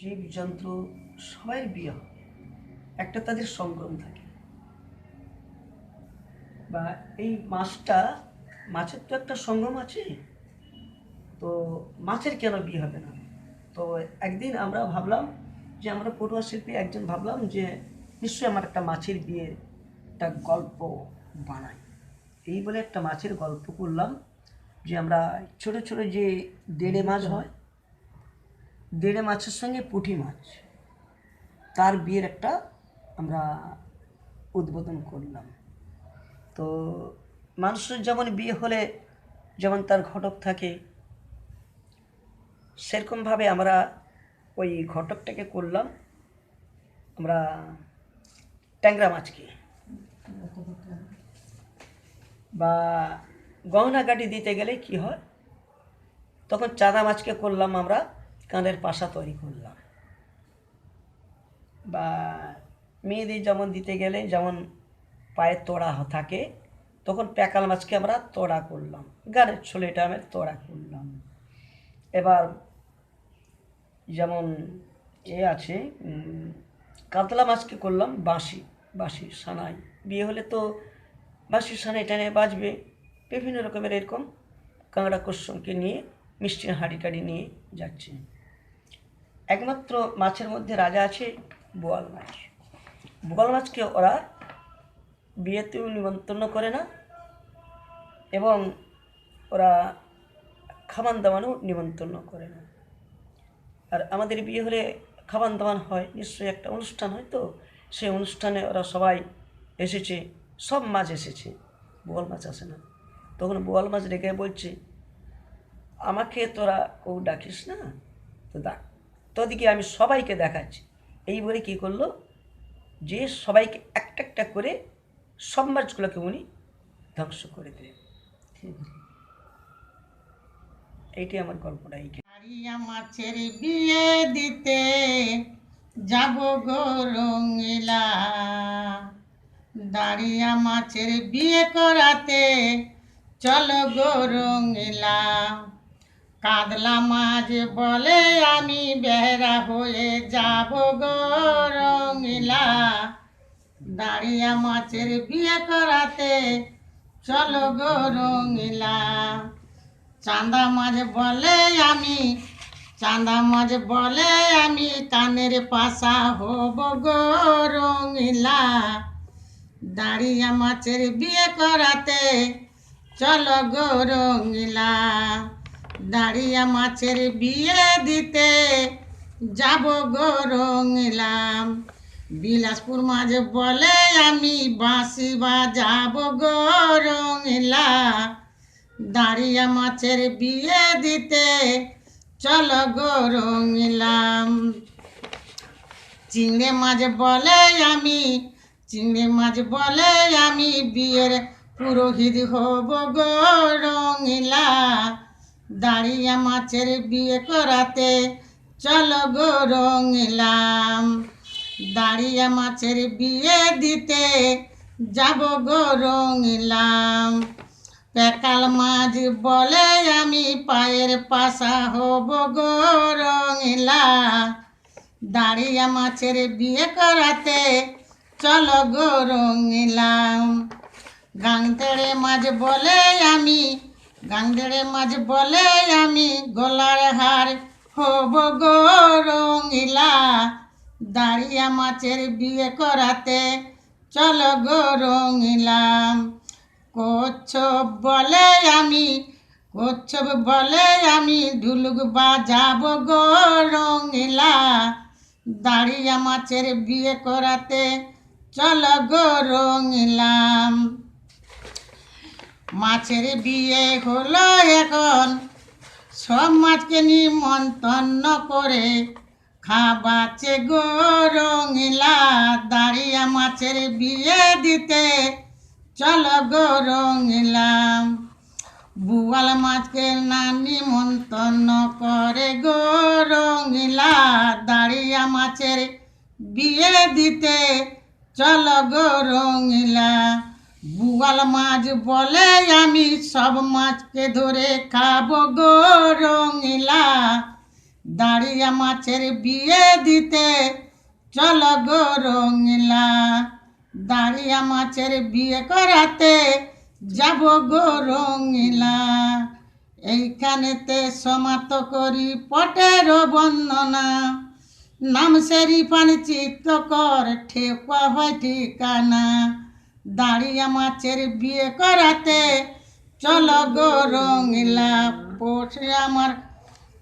জীবজন্তু সবাই বিয়ে হয়, একটা তাদের সংগ্রাম থাকে। বা এই মাছের তো একটা সঙ্গম আছে, তো মাছের কেন বিয়ে হবে না? তো একদিন আমরা ভাবলাম যে আমরা পটুয়া শিল্পী একজন ভাবলাম যে নিশ্চয়ই আমার একটা মাছের বিয়ের একটা গল্প বানাই। এই বলে একটা মাছের গল্প করলাম যে আমরা ছোট ছোট যে দেড়ে মাছ হয়, দেড়ে মাছের সঙ্গে পুঁটি মাছ, তার বিয়ের একটা আমরা উদ্বোধন করলাম। তো মানুষের যেমন বিয়ে হলে যেমন তার ঘটক থাকে, সেরকমভাবে আমরা ওই ঘটকটাকে করলাম আমরা ট্যাংরা মাছকে। বা গহনাগাটি দিতে গেলে কি হয়, তখন চাঁদা মাছকে করলাম আমরা কানের পাশা তৈরি করলাম। বা মেয়েদের যেমন দিতে গেলে যেমন পায়ের তোড়া থাকে, তখন প্যাকাল মাছকে আমরা তোড়া করলাম, গানের ছোলেটা আমি তোড়া করলাম। এবার যেমন আছে কাতলা মাছকে করলাম বাঁশি সানাই। বিয়ে হলে তো বাঁশির সানাই টানে বাজবে, বিভিন্ন রকমের এরকম কাঁকড়া কুসুমকে নিয়ে মিষ্টির হাঁড়ি টাড়ি নিয়ে যাচ্ছে। একমাত্র মাছের মধ্যে রাজা আছে বোয়াল মাছ। বোয়াল মাছকে ওরা বিয়েতেও নিমন্ত্রণ করে না, এবং ওরা খাবান দাবানও নিমন্ত্রণ করে না। আর আমাদের বিয়ে হলে খাবান দাবান হয়, নিশ্চয়ই একটা অনুষ্ঠান হয়, তো সেই অনুষ্ঠানে ওরা সবাই এসেছে, সব মাছ এসেছে, বোয়াল মাছ আসে না। তখন বোয়াল মাছ রেখে বলছে, আমাকে তোরা কেউ ডাকিস না, তো ডাক, তোদিকে আমি সবাইকে দেখাচ্ছি। এই বলে কী করলো, যে সবাইকে একটা একটা করে সব মাছগুলোকে উনি ধ্বংস করে দিলেন। এইটি আমার গল্পটা। দাঁড়িয়া মাছের বিয়ে দিতে যাব গো রঙিলা, দাঁড়িয়া মাছের বিয়ে করাতে চলো গো রঙিলা। কাতলা মাছ বলে আমি বেহরা হয়ে যাব গো রঙিলা, দাঁড়িয়া মাছের বিয়ে করাতে চলো গো রঙিলা। চাঁদা মাছ বলে আমি কানের পাশা হব গো রঙিলা, দাঁড়িয়া মাছের বিয়ে করাতে চলো গো রঙিলা। দাঁড়িয়া মাছের বিয়ে দিতে যাব গো রঙিলা। বিলাসপুর মাছ বলে আমি বাঁশি বাজাব গো রঙিলা, দাঁড়িয়া মাছের বিয়ে দিতে চলো গো রঙিলা। চিংড়ি মাছ বলে আমি বিয়ের পুরোহিত হব গো রঙিলা, দাঁড়িয়া মাছের বিয়ে করাতে চলো গো রঙিলা। দাঁড়িয়া মাছের বিয়ে দিতে যাব গো রঙিলা। প্যাকাল মাছ বলে আমি পায়ের পাশা হব গো রঙিলা, দাঁড়িয়া মাছের বিয়ে করাতে চলো গো রঙিলা। গাংদেড়ে মাছ বলে আমি গলার হার হব গো রঙিলা, দাঁড়িয়া মাছের বিয়ে করাতে চলো গো রঙিলা। কচ্ছপ বলে আমি ঢুলুক বাজাব গো রঙিলা, দাঁড়িয়া মাছের বিয়ে করাতে চলো গো রঙিলা। মাছের বিয়ে হলো এখন, সব মাছকে নিমন্ত্রণ করে খাবাচ্ছে গো রঙিলা, দাঁড়িয়া মাছের বিয়ে দিতে চলো গো রঙিলা। বোয়াল মাছকে না নিমন্ত্রণ করে গো রঙিলা, দাঁড়িয়া মাছের বিয়ে দিতে চলো গো রঙিলা। বোয়াল মাছ বলে আমি সব মাছকে ধরে খাবো গো রঙিলা, দাঁড়িয়া মাছের বিয়ে দিতে চলো গো রঙিলা, দাঁড়িয়া মাছের বিয়ে করাতে যাব গো রঙিলা। এইখানেতে সমাপ্ত করি পটের বর্ণনা, নাম সেরিফান চিত্তকর ঠেকুয়া হয় ঠিকানা। দাঁড়িয়া মাছের বিয়ে করাতে চলো গো রঙিলা।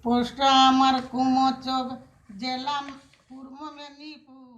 পোস্ট আমার কুমোচক, জেলা পূর্ব মেদিনীপুর।